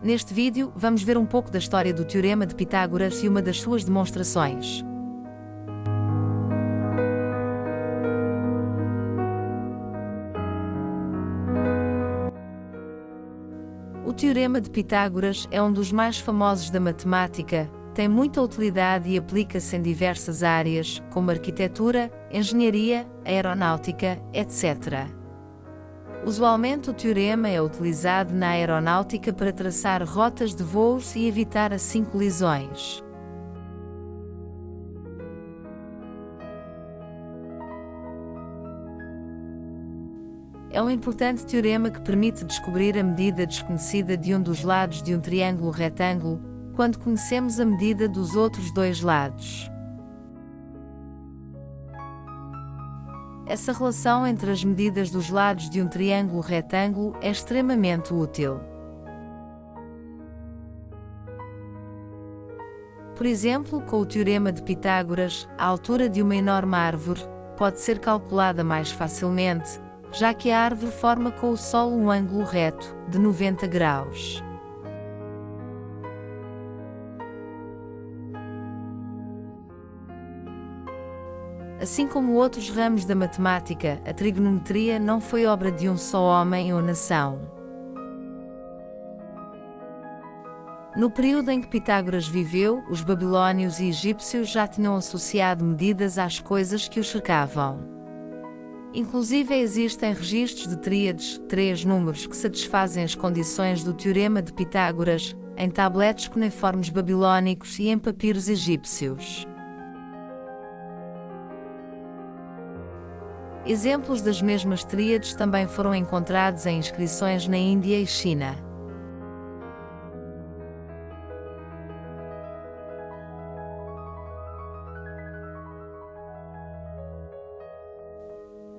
Neste vídeo, vamos ver um pouco da história do Teorema de Pitágoras e uma das suas demonstrações. O Teorema de Pitágoras é um dos mais famosos da matemática, tem muita utilidade e aplica-se em diversas áreas, como arquitetura, engenharia, aeronáutica, etc. Usualmente o teorema é utilizado na aeronáutica para traçar rotas de voos e evitar assim colisões. É um importante teorema que permite descobrir a medida desconhecida de um dos lados de um triângulo retângulo, quando conhecemos a medida dos outros dois lados. Essa relação entre as medidas dos lados de um triângulo retângulo é extremamente útil. Por exemplo, com o Teorema de Pitágoras, a altura de uma enorme árvore pode ser calculada mais facilmente, já que a árvore forma com o solo um ângulo reto, de 90 graus. Assim como outros ramos da matemática, a trigonometria não foi obra de um só homem ou nação. No período em que Pitágoras viveu, os babilônios e egípcios já tinham associado medidas às coisas que os cercavam. Inclusive existem registros de tríades, 3 números que satisfazem as condições do Teorema de Pitágoras, em tabletes cuneiformes babilônicos e em papiros egípcios. Exemplos das mesmas tríades também foram encontrados em inscrições na Índia e China.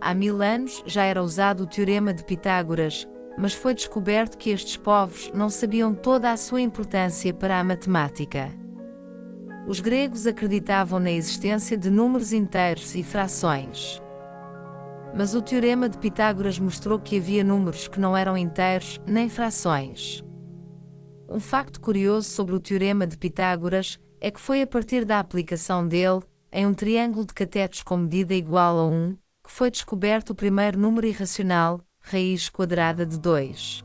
Há 1000 anos já era usado o Teorema de Pitágoras, mas foi descoberto que estes povos não sabiam toda a sua importância para a matemática. Os gregos acreditavam na existência de números inteiros e frações. Mas o Teorema de Pitágoras mostrou que havia números que não eram inteiros, nem frações. Um facto curioso sobre o Teorema de Pitágoras é que foi a partir da aplicação dele, em um triângulo de catetos com medida igual a 1, que foi descoberto o primeiro número irracional, raiz quadrada de 2.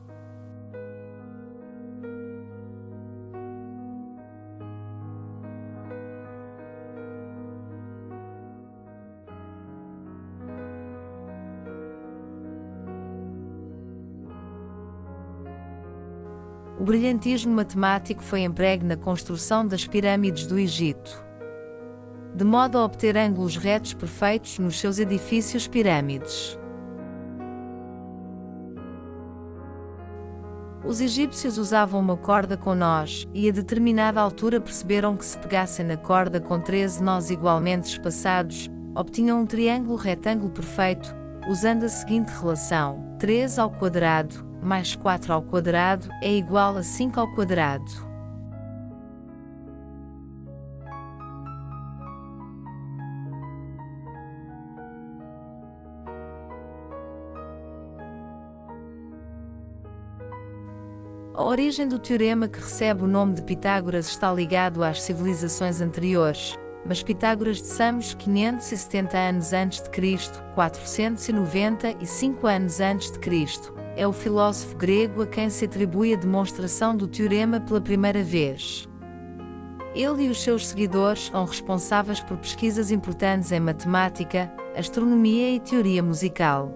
O brilhantismo matemático foi emprego na construção das pirâmides do Egito, de modo a obter ângulos retos perfeitos nos seus edifícios pirâmides. Os egípcios usavam uma corda com nós, e a determinada altura perceberam que se pegassem na corda com 13 nós igualmente espaçados, obtinham um triângulo retângulo perfeito, usando a seguinte relação: 3 ao quadrado mais 4 ao quadrado é igual a 5 ao quadrado. A origem do teorema que recebe o nome de Pitágoras está ligado às civilizações anteriores, mas Pitágoras de Samos 570 anos antes de Cristo, 495 anos antes de Cristo, é o filósofo grego a quem se atribui a demonstração do teorema pela primeira vez. Ele e os seus seguidores são responsáveis por pesquisas importantes em matemática, astronomia e teoria musical.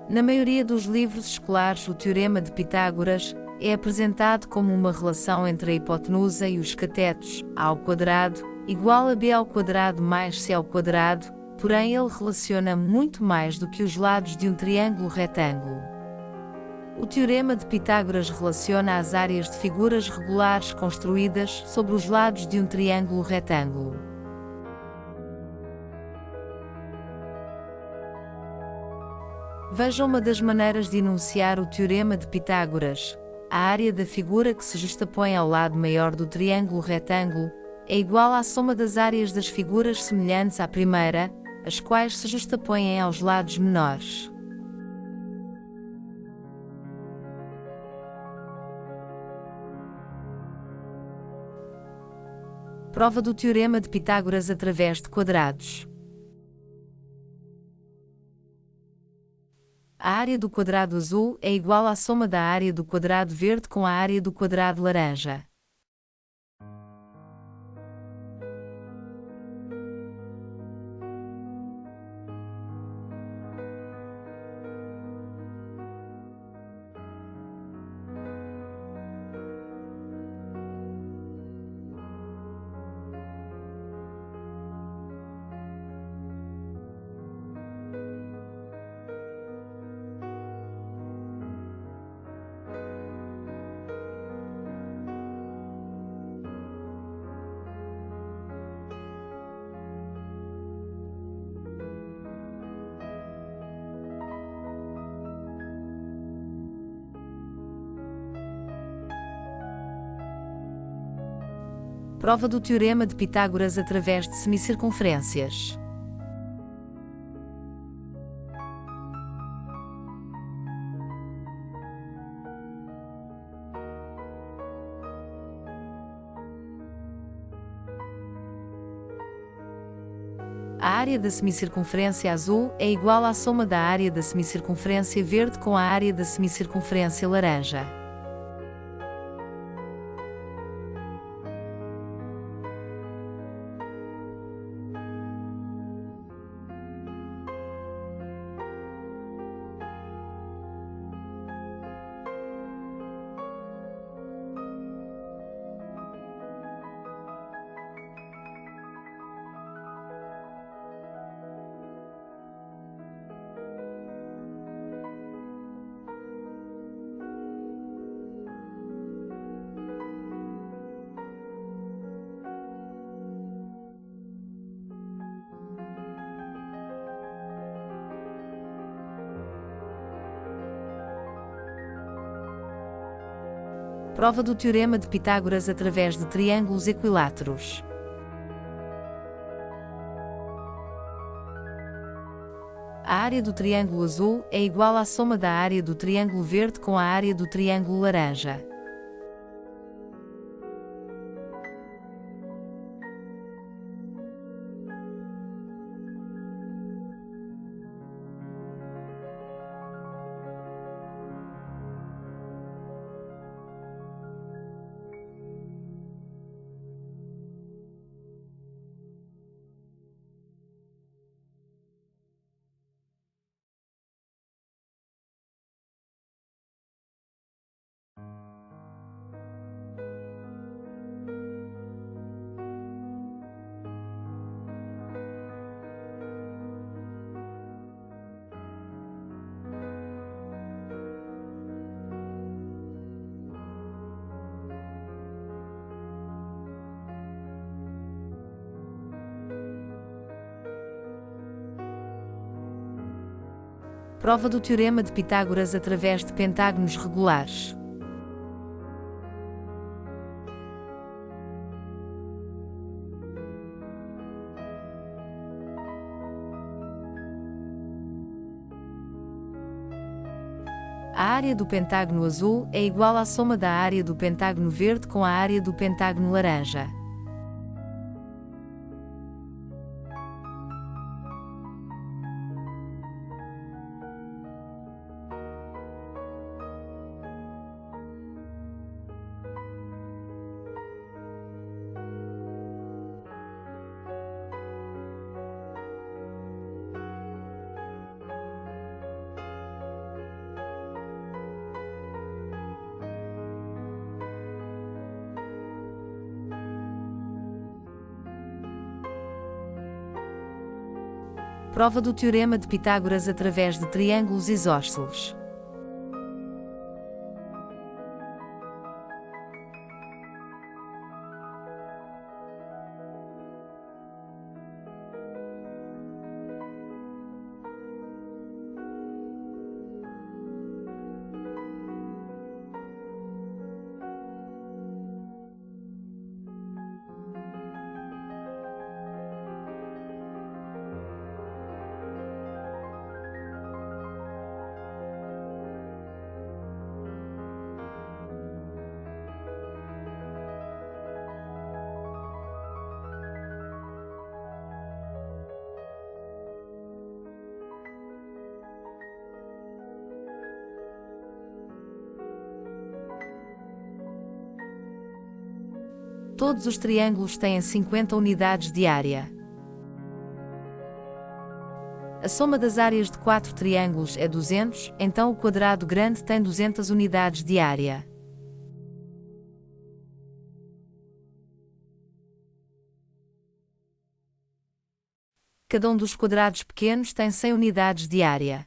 Na maioria dos livros escolares, o Teorema de Pitágoras é apresentado como uma relação entre a hipotenusa e os catetos, a ao quadrado, igual a b ao quadrado mais c ao quadrado, porém ele relaciona muito mais do que os lados de um triângulo retângulo. O Teorema de Pitágoras relaciona as áreas de figuras regulares construídas sobre os lados de um triângulo retângulo. Veja uma das maneiras de enunciar o Teorema de Pitágoras. A área da figura que se justapõe ao lado maior do triângulo retângulo é igual à soma das áreas das figuras semelhantes à primeira, as quais se justapõem aos lados menores. Prova do Teorema de Pitágoras através de quadrados. A área do quadrado azul é igual à soma da área do quadrado verde com a área do quadrado laranja. Prova do Teorema de Pitágoras através de semicircunferências. A área da semicircunferência azul é igual à soma da área da semicircunferência verde com a área da semicircunferência laranja. Prova do Teorema de Pitágoras através de triângulos equiláteros. A área do triângulo azul é igual à soma da área do triângulo verde com a área do triângulo laranja. Prova do Teorema de Pitágoras através de pentágonos regulares. A área do pentágono azul é igual à soma da área do pentágono verde com a área do pentágono laranja. Prova do Teorema de Pitágoras através de triângulos isósceles. Todos os triângulos têm 50 unidades de área. A soma das áreas de 4 triângulos é 200, então o quadrado grande tem 200 unidades de área. Cada um dos quadrados pequenos tem 100 unidades de área.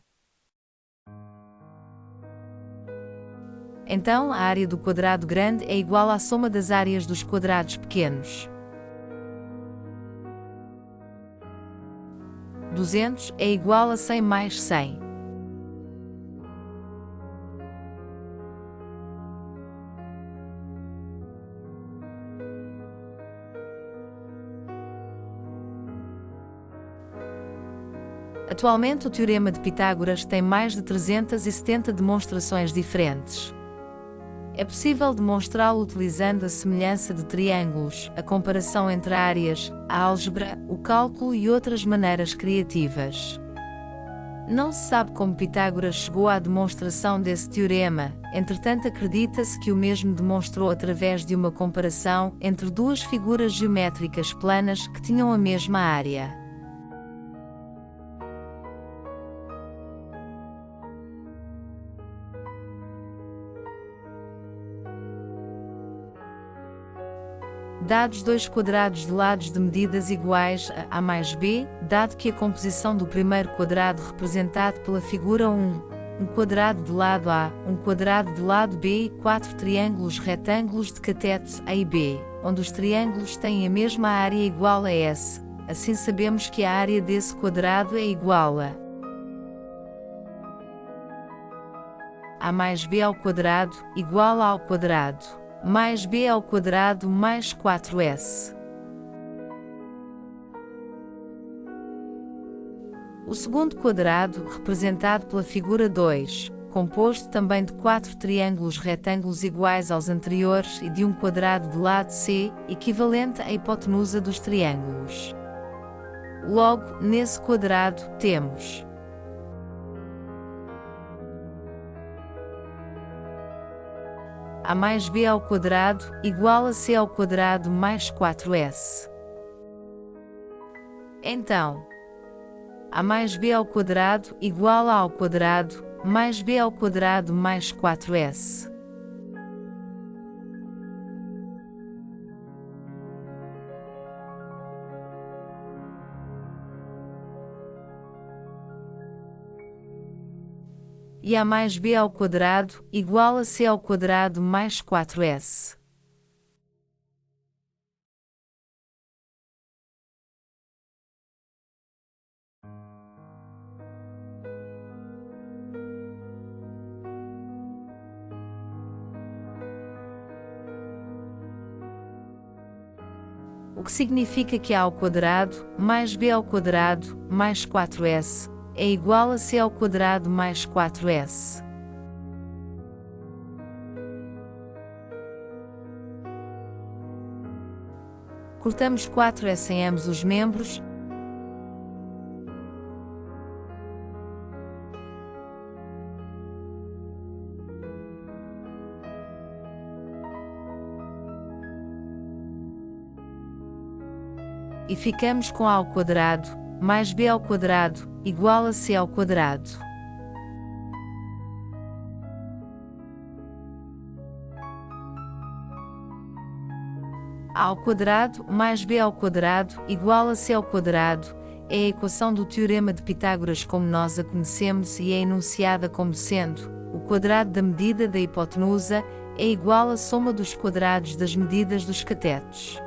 Então, a área do quadrado grande é igual à soma das áreas dos quadrados pequenos. 200 é igual a 100 mais 100. Atualmente, o Teorema de Pitágoras tem mais de 370 demonstrações diferentes. É possível demonstrá-lo utilizando a semelhança de triângulos, a comparação entre áreas, a álgebra, o cálculo e outras maneiras criativas. Não se sabe como Pitágoras chegou à demonstração desse teorema, entretanto acredita-se que o mesmo demonstrou através de uma comparação entre duas figuras geométricas planas que tinham a mesma área. Dados dois quadrados de lados de medidas iguais a A mais B, dado que a composição do primeiro quadrado representado pela figura 1, um quadrado de lado A, um quadrado de lado B e 4 triângulos retângulos de catetos A e B, onde os triângulos têm a mesma área igual a S, assim sabemos que a área desse quadrado é igual a A mais B ao quadrado, igual ao quadrado mais b ao quadrado mais 4s. O segundo quadrado, representado pela figura 2, composto também de 4 triângulos retângulos iguais aos anteriores e de um quadrado de lado C, equivalente à hipotenusa dos triângulos. Logo, nesse quadrado, temos A mais b ao quadrado, igual a c ao quadrado mais 4s. Então, A mais b ao quadrado, igual a ao quadrado, mais b ao quadrado mais 4s. E A mais b ao quadrado, igual a c ao quadrado mais 4s. O que significa que A ao quadrado, mais b ao quadrado, mais 4s, é igual a c ao quadrado mais 4s. Cortamos 4s em ambos os membros. E ficamos com A ao quadrado, mais b ao quadrado, igual a c ao quadrado. A ao quadrado, mais b ao quadrado, igual a c ao quadrado, é a equação do Teorema de Pitágoras como nós a conhecemos e é enunciada como sendo: o quadrado da medida da hipotenusa é igual à soma dos quadrados das medidas dos catetos.